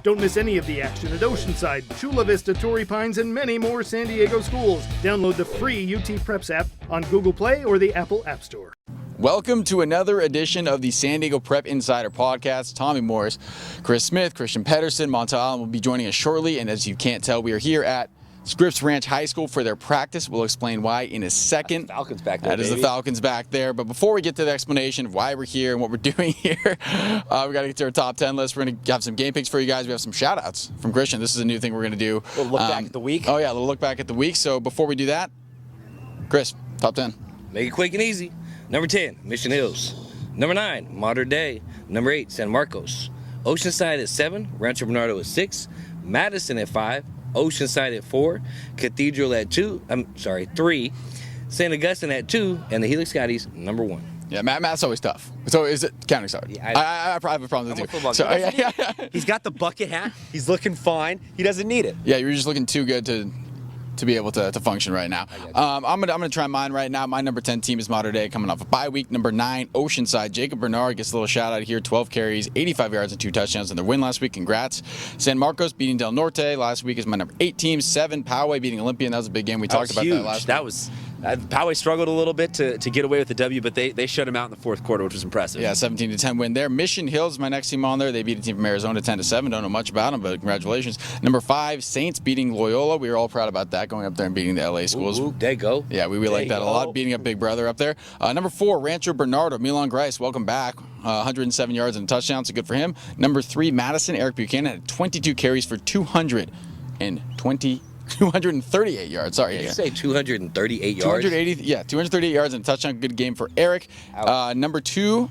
Don't miss any of the action at Oceanside, Chula Vista, Torrey Pines, and many more San Diego schools. Download the free UT Preps app on Google Play or the Apple App Store. Welcome to another edition of the San Diego Prep Insider Podcast. Tommy Morris, Chris Smith, Christian Pedersen, Montel Allen will be joining us shortly. And as you can't tell, we are here at Scripps Ranch High School for their practice. We'll explain why in a second. Falcons back there, That is the Falcons back there. But before we get to the explanation of why we're here and what we're doing here, we got to get to our top 10 list. We're going to have some game picks for you guys. We have some shout outs from Christian. This is a new thing we're going to do. A little look back at the week. Oh, yeah, a little look back at the week. So before we do that, Chris, top 10. Make it quick and easy. Number 10, Mission Hills. Number 9, Modern Day. Number 8, San Marcos. Oceanside at 7, Rancho Bernardo at 6, Madison at 5, Oceanside at 4, Cathedral at 3, St. Augustine at 2, and the Helix Scotties, number 1. Yeah, math's always tough. So is it counting? Sorry, Yeah, I have a problem with it. So, yeah. He's got the bucket hat. He's looking fine. He doesn't need it. Yeah, you're just looking too good to be able to function right now. I'm gonna try mine right now. My number 10 team is Modern Day, coming off a bye week. Number 9, Oceanside. Jacob Bernard gets a little shout out here. 12 carries, 85 yards, and 2 touchdowns in their win last week. Congrats. San Marcos beating Del Norte last week is my number 8 team. 7, Poway beating Olympian. That was a big game. We talked about that last week. Poway struggled a little bit to get away with the W, but they shut him out in the fourth quarter, which was impressive. Yeah, 17-10 win there. Mission Hills is my next team on there. They beat a team from Arizona 10-7. Don't know much about them, but congratulations. Number 5, Saints beating Loyola. We were all proud about that, going up there and beating the LA schools. Ooh, there you go. Yeah, we like that a lot, beating up Big Brother up there. Number 4, Rancho Bernardo. Milan Grice, welcome back. 107 yards and a touchdown, so good for him. Number 3, Madison. Eric Buchanan had 22 carries for 238 yards. Sorry. Did you say 238 yards? 238 yards and a touchdown. Good game for Eric. Number 2,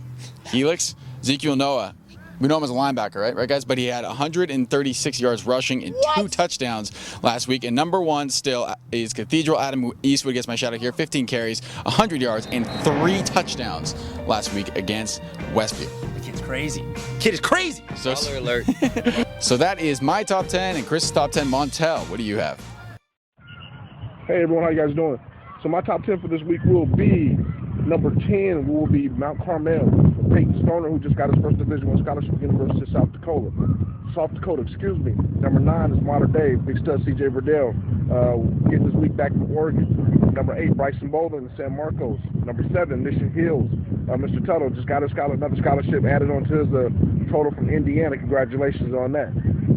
Helix. Ezekiel Noah. We know him as a linebacker, right, guys? But he had 136 yards rushing and 2 touchdowns last week. And number 1 still is Cathedral. Adam Eastwood gets my shout out here. 15 carries, 100 yards, and 3 touchdowns last week against Westview. The kid's crazy. Kid is crazy. Baller alert. So that is my top 10 and Chris's top 10. Montel, what do you have? Hey everyone, how you guys doing? So my top 10 for this week will be number 10 will be Mount Carmel. Peyton Stoner, who just got his first Division I scholarship at the University of South Dakota. Number 9 is Modern Day. Big stud C.J. Verdell getting his week back from Oregon. Number 8, Bryson Bolden in San Marcos. Number 7, Mission Hills. Mr. Tuttle just got another scholarship added onto his total from Indiana. Congratulations on that.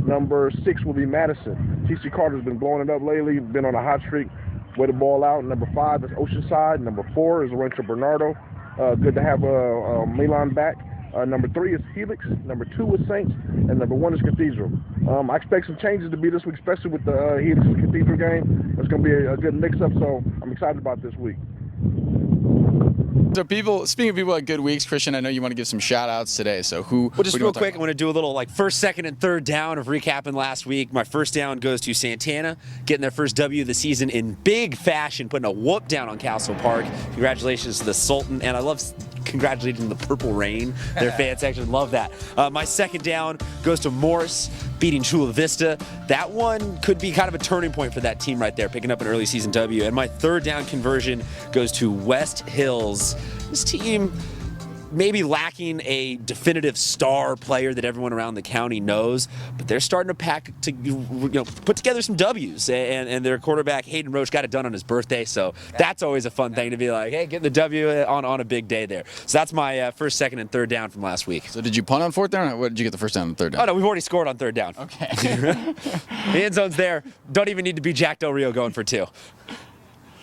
Number 6 will be Madison. T.C. Carter's been blowing it up lately, been on a hot streak. Way to ball out. Number 5 is Oceanside. Number 4 is Rancho Bernardo. Good to have Milan back. Number 3 is Helix. Number 2 is Saints. And number 1 is Cathedral. I expect some changes to be this week, especially with the Helix and Cathedral game. It's going to be a good mix-up, so I'm excited about this week. So speaking of people at good weeks, Christian, I know you want to give some shout outs today. So Well, just real quick, I want to do a little first, second, and third down of recapping last week. My first down goes to Santana, getting their first W of the season in big fashion, putting a whoop down on Castle Park. Congratulations to the Sultan, and I love congratulating the Purple Rain. Their fan section, love that. My second down goes to Morris, beating Chula Vista. That one could be kind of a turning point for that team right there, picking up an early season W. And my third down conversion goes to West Hills. This team maybe lacking a definitive star player that everyone around the county knows, but they're starting to put together some W's, and their quarterback Hayden Roach got it done on his birthday, so that's always a fun thing to be like, hey, getting the W on a big day there. So that's my first, second, and third down from last week. So did you punt on fourth down, or what did you get the first down and third down? Oh no, we've already scored on third down. Okay. The end zone's there. Don't even need to be Jack Del Rio going for 2.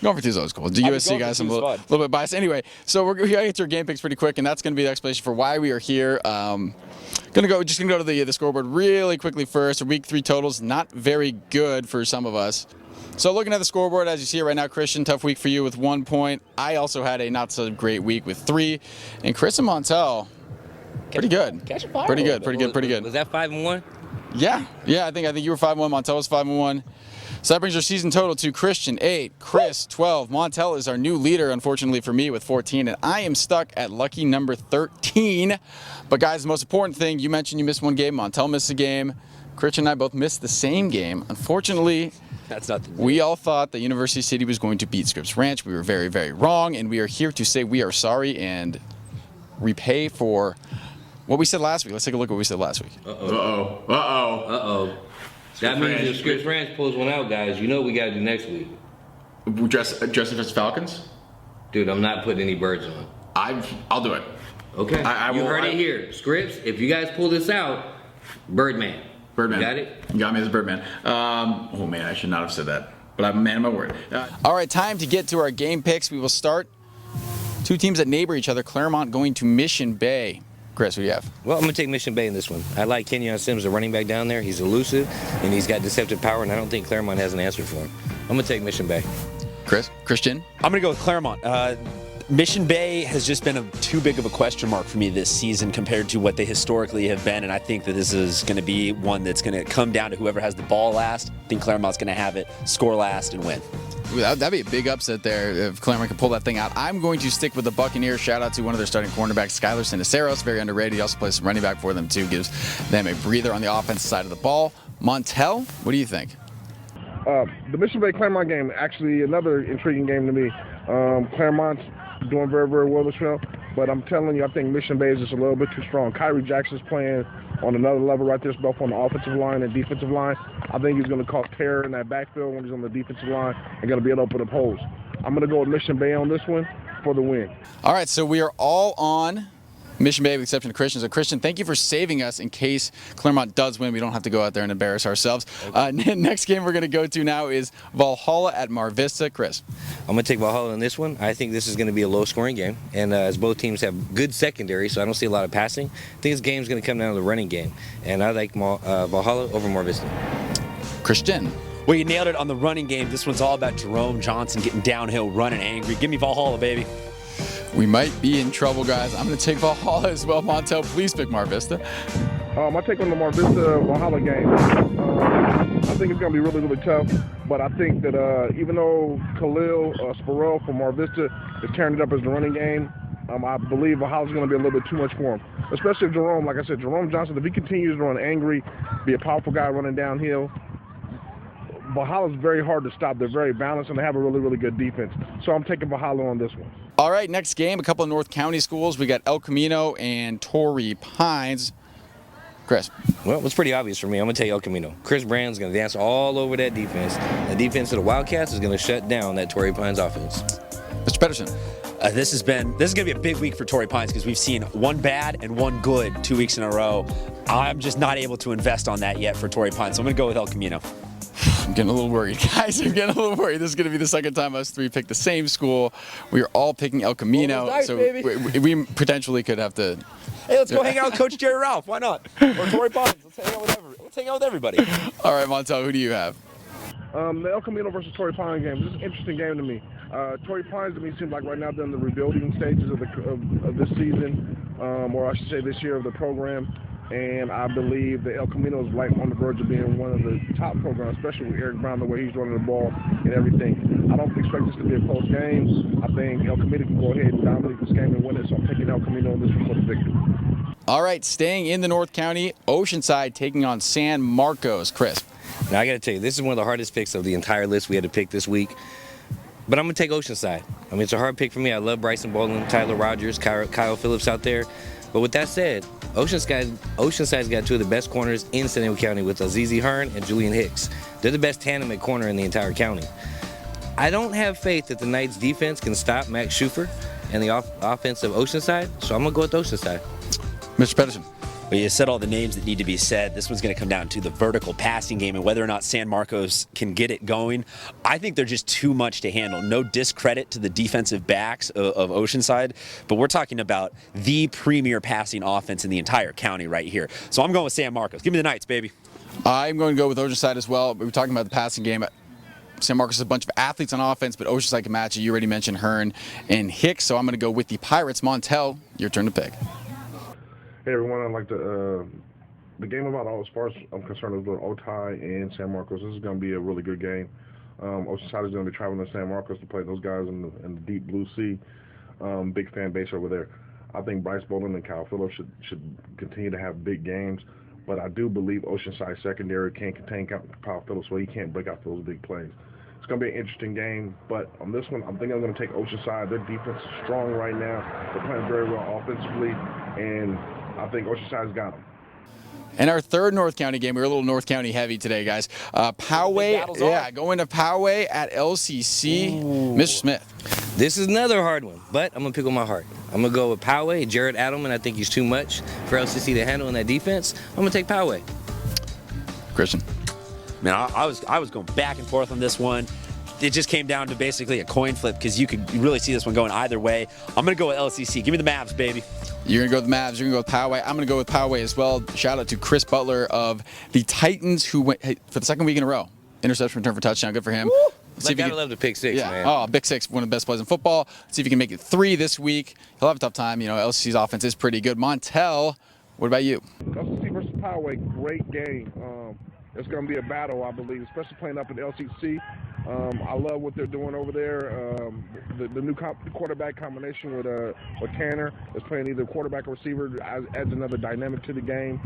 Going for 2 is always cool. The USC guys, I'm a little bit biased. Anyway, so we're going to get to our game picks pretty quick, and that's going to be the explanation for why we are here. Just gonna go to the scoreboard really quickly first. Week 3 totals, not very good for some of us. So looking at the scoreboard, as you see it right now, Christian, tough week for you with 1 point. I also had a not so great week with 3, and Chris and Montel, pretty good. Pretty good. Was that 5-1? Yeah. I think you were 5-1. Montel was 5-1. So that brings our season total to Christian 8, Chris 12. Montel is our new leader, unfortunately for me, with 14, and I am stuck at lucky number 13. But guys, the most important thing, you mentioned you missed 1 game. Montel missed a game. Christian and I both missed the same game. Unfortunately, that's not the we all thought that University City was going to beat Scripps Ranch. We were very, very wrong, and we are here to say we are sorry and repay for what we said last week. Let's take a look at what we said last week. That means if Scripps Ranch pulls one out, guys, you know what we got to do next week. Dressing as Falcons? Dude, I'm not putting any birds on. I'll do it. Okay. You heard it here. Scripps, if you guys pull this out, Birdman. Birdman. You got it? You got me as Birdman. Oh man, I should not have said that. But I'm a man of my word. All right, time to get to our game picks. We will start. Two teams that neighbor each other. Claremont going to Mission Bay. Chris, what do you have? Well, I'm going to take Mission Bay in this one. I like Kenyon Sims, the running back down there. He's elusive, and he's got deceptive power, and I don't think Claremont has an answer for him. I'm going to take Mission Bay. Christian? I'm going to go with Claremont. Mission Bay has just been too big of a question mark for me this season compared to what they historically have been, and I think that this is going to be one that's going to come down to whoever has the ball last. I think Claremont's going to have it, score last, and win. That'd be a big upset there if Claremont can pull that thing out. I'm going to stick with the Buccaneers. Shout out to one of their starting cornerbacks, Skylar Siniceros, very underrated. He also plays some running back for them too, gives them a breather on the offensive side of the ball. Montel, what do you think? The Mission Bay Claremont game, actually another intriguing game to me. Claremont's doing very, very well this year, but I'm telling you, I think Mission Bay is just a little bit too strong. Kyrie Jackson's playing on another level right there, both on the offensive line and defensive line. I think he's going to cause terror in that backfield when he's on the defensive line and going to be able to open up holes. I'm going to go with Mission Bay on this one for the win. All right, so we are all on Mission Bay with the exception of Christian. So Christian, thank you for saving us in case Claremont does win. We don't have to go out there and embarrass ourselves. Next game we're going to go to now is Valhalla at Mar Vista. Chris? I'm going to take Valhalla in this one. I think this is going to be a low-scoring game, and as both teams have good secondary, so I don't see a lot of passing, I think this game is going to come down to the running game, and I like Valhalla over Mar Vista. Christian? Well, you nailed it on the running game. This one's all about Jerome Johnson getting downhill, running angry. Give me Valhalla, baby. We might be in trouble, guys. I'm going to take Valhalla as well. Montel, please pick Mar Vista. My take on the Mar Vista Valhalla game, I think it's going to be really, really tough. But I think that even though Khalil Sparrow from Mar Vista is carrying it up as the running game, I believe Valhalla's going to be a little bit too much for him. Especially if Jerome, like I said, Jerome Johnson, if he continues to run angry, be a powerful guy running downhill, Valhalla's very hard to stop. They're very balanced, and they have a really, really good defense. So I'm taking Valhalla on this one. All right, next game, a couple of North County schools. We got El Camino and Torrey Pines. Chris? Well, it's pretty obvious for me. I'm going to take El Camino. Chris Brand's going to dance all over that defense. The defense of the Wildcats is going to shut down that Torrey Pines offense. Mr. Pedersen? This is going to be a big week for Torrey Pines because we've seen one bad and one good 2 weeks in a row. I'm just not able to invest on that yet for Torrey Pines, so I'm going to go with El Camino. I'm getting a little worried, guys. I'm getting a little worried. This is going to be the second time us three picked the same school. We are all picking El Camino, nice, so baby. we potentially could have to. Hey, let's go hang out with Coach Jerry Ralph. Why not? Or Torrey Pines. Let's hang out with everybody. All right, Montel, who do you have? The El Camino versus Torrey Pines game. This is an interesting game to me. Torrey Pines to me seems like right now they're in the rebuilding stages of this season, or I should say this year of the program. And I believe that El Camino is like on the verge of being one of the top programs, especially with Eric Brown, the way he's running the ball and everything. I don't expect this to be a close game. I think El Camino can go ahead and dominate this game and win it, so I'm taking El Camino on this one for the victory. All right, staying in the North County, Oceanside taking on San Marcos. Chris? Now, I got to tell you, this is one of the hardest picks of the entire list we had to pick this week. But I'm going to take Oceanside. I mean, it's a hard pick for me. I love Bryson Baldwin, Tyler Rogers, Kyle Phillips out there. But with that said, Oceanside's got two of the best corners in San Diego County with Azizi Hearn and Julian Hicks. They're the best tandem at corner in the entire county. I don't have faith that the Knights' defense can stop Max Schufer and the offense of Oceanside, so I'm going to go with Oceanside. Mr. Pedersen? Well, you said all the names that need to be said. This one's going to come down to the vertical passing game and whether or not San Marcos can get it going. I think they're just too much to handle. No discredit to the defensive backs of Oceanside, but we're talking about the premier passing offense in the entire county right here. So I'm going with San Marcos. Give me the Knights, baby. I'm going to go with Oceanside as well. We were talking about the passing game. San Marcos is a bunch of athletes on offense, but Oceanside can match it. You already mentioned Hearn and Hicks, so I'm going to go with the Pirates. Montel, your turn to pick. Hey everyone, I'd like to, the game about all as far as I'm concerned is with Otay and San Marcos. This is going to be a really good game. Oceanside is going to be traveling to San Marcos to play those guys in the deep blue sea. Big fan base over there. I think Bryce Bowling and Kyle Phillips should continue to have big games, but I do believe Oceanside secondary can't contain Kyle Phillips, so he can't break out those big plays. It's going to be an interesting game, but on this one, I'm going to take Oceanside. Their defense is strong right now. They're playing very well offensively, and I think Oceanside's got them. And our third North County game, we were a little North County heavy today, guys. Poway, going to Poway at LCC. Ooh. Mr. Smith. This is another hard one, but I'm going to pick with my heart. I'm going to go with Poway. Jared Adelman, I think he's too much for LCC to handle in that defense. I'm going to take Poway. Christian. Man, I was going back and forth on this one. It just came down to basically a coin flip because you could really see this one going either way. I'm going to go with LCC. Give me the Mavs, baby. You're going to go with the Mavs. You're going to go with Poway. I'm going to go with Poway as well. Shout out to Chris Butler of the Titans, who went for the second week in a row. Interception return for touchdown. Good for him. Gotta love the pick six, man. Oh, big six, one of the best plays in football. Let's see if he can make it 3 this week. He'll have a tough time. You know, LCC's offense is pretty good. Montel, what about you? LCC versus Poway, great game. It's going to be a battle, I believe, especially playing up in LCC. I love what they're doing over there. The new quarterback combination with Tanner is playing either quarterback or receiver, adds another dynamic to the game.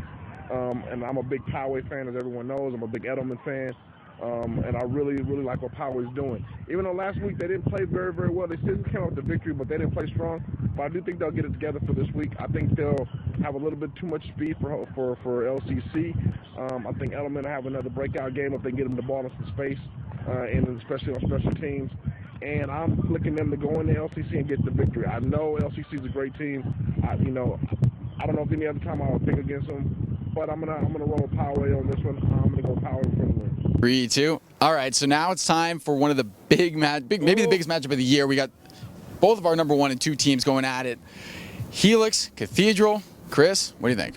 And I'm a big Poway fan, as everyone knows. I'm a big Edelman fan. And I really, really like what Poway's doing. Even though last week they didn't play very, very well, they still came out with the victory, but they didn't play strong. But I do think they'll get it together for this week. I think they'll have a little bit too much speed for LCC. I think Edelman will have another breakout game if they get him the ball in some space, and especially on special teams. And I'm looking them to go into LCC and get the victory. I know LCC is a great team. I don't know if any other time I would pick against them, but I'm gonna roll Poway on this one. I'm gonna go Poway for the win. 3-2. All right, so now it's time for one of the maybe the biggest matchup of the year. We got both of our number 1 and 2 teams going at it. Helix, Cathedral. Chris, what do you think?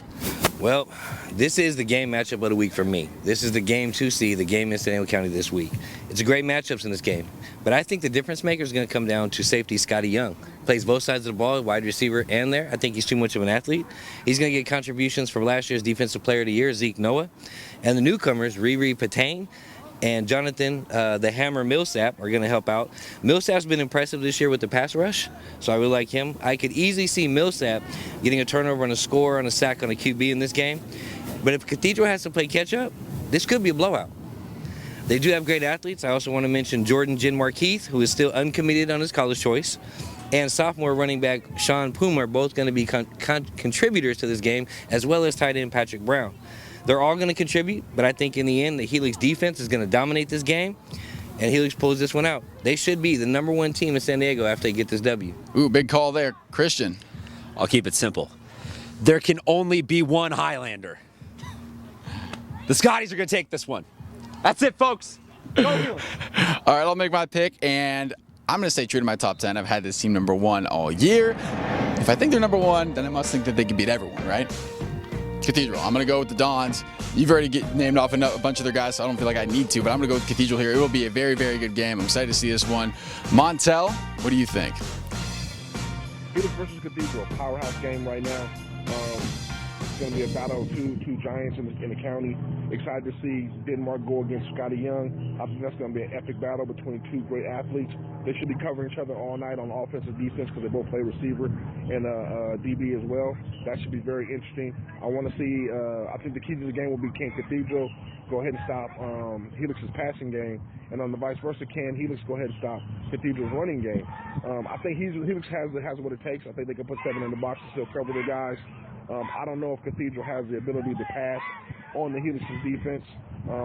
Well, this is the game matchup of the week for me. This is the game to see, the game in San Diego County this week. It's a great matchups in this game, but I think the difference maker is going to come down to safety Scotty Young. Plays both sides of the ball, wide receiver and there. I think he's too much of an athlete. He's going to get contributions from last year's Defensive Player of the Year, Zeke Noah. And the newcomers, Riri Patane and Jonathan the Hammer Millsap are going to help out. Millsap's been impressive this year with the pass rush, so I really like him. I could easily see Millsap getting a turnover and a score on a sack on a QB in this game. But if Cathedral has to play catch-up, this could be a blowout. They do have great athletes. I also want to mention Jordan Markeith, who is still uncommitted on his college choice, and sophomore running back Sean Puma are both going to be contributors to this game, as well as tight end Patrick Brown. They're all going to contribute, but I think in the end, the Helix defense is going to dominate this game, and Helix pulls this one out. They should be the number 1 team in San Diego after they get this W. Ooh, big call there. Christian. I'll keep it simple. There can only be one Highlander. The Scotties are going to take this one. That's it, folks. Go Helix. All right, I'll make my pick, and I'm going to stay true to my top 10. I've had this team number 1 all year. If I think they're number 1, then I must think that they can beat everyone, right? Cathedral. I'm going to go with the Dons. You've already named off a bunch of their guys, so I don't feel like I need to, but I'm going to go with Cathedral here. It will be a very, very good game. I'm excited to see this one. Montel, what do you think? Helix versus Cathedral, powerhouse game right now. It's going to be a battle of two giants in the county. Excited to see Denmark go against Scotty Young. I think that's going to be an epic battle between 2 great athletes. They should be covering each other all night on offense and defense because they both play receiver and DB as well. That should be very interesting. I want to see, I think the key to the game will be can Cathedral go ahead and stop Helix's passing game, and on the vice versa, can Helix go ahead and stop Cathedral's running game. I think Helix has what it takes. I think they can put 7 in the box and still cover their guys. I don't know if Cathedral has the ability to pass on the Helix's defense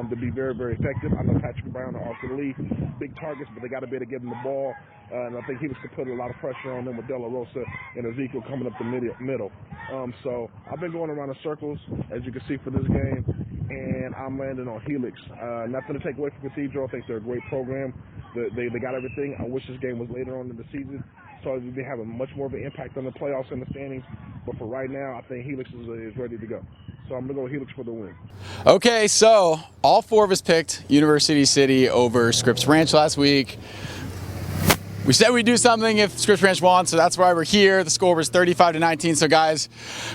to be very, very effective. I know Patrick Brown and Arthur Lee, big targets, but they got to be able to get them the ball. And I think Helix could put a lot of pressure on them with De La Rosa and Ezekiel coming up the middle. So I've been going around in circles, as you can see, for this game, and I'm landing on Helix. Nothing to take away from Cathedral. I think they're a great program. They got everything. I wish this game was later on in the season, so they have a much more of an impact on the playoffs and the standings. But for right now, I think Helix is ready to go. So I'm going to go Helix for the win. Okay, so all 4 of us picked University City over Scripps Ranch last week. We said we'd do something if Scripps Ranch won, so that's why we're here. The score was 35-19, so guys,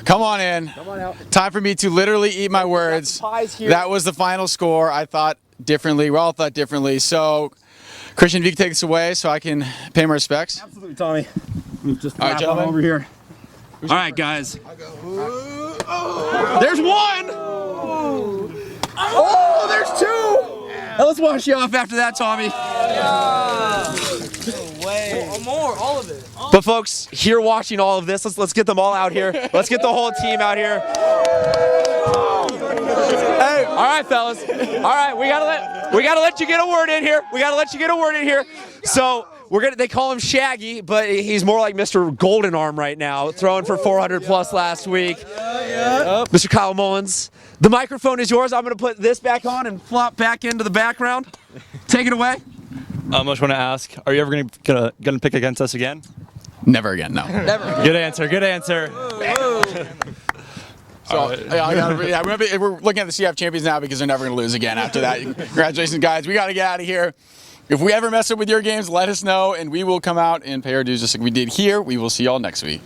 come on in. Come on out. Time for me to literally eat my words. That was the final score. I thought differently. We all thought differently. So, Christian, if you can take this away so I can pay my respects. Absolutely, Tommy. Just all right, gentlemen. over here. All right, guys. There's 1! Oh, there's 2! Now let's wash you off after that, Tommy. No way. More, all of it. But folks, here watching all of this, let's get them all out here. Let's get the whole team out here. Hey, all right, fellas. All right, we gotta let you get a word in here. So they call him Shaggy, but he's more like Mr. Golden Arm right now, throwing for 400 plus last week. Mr. Kyle Mullins, the microphone is yours. I'm gonna put this back on and flop back into the background. Take it away. I just want to ask, are you ever gonna pick against us again? Never again, no. Never. Good answer. So, we're looking at the CF champions now because they're never going to lose again after that. Congratulations, guys. We got to get out of here. If we ever mess up with your games, let us know, and we will come out and pay our dues just like we did here. We will see y'all next week.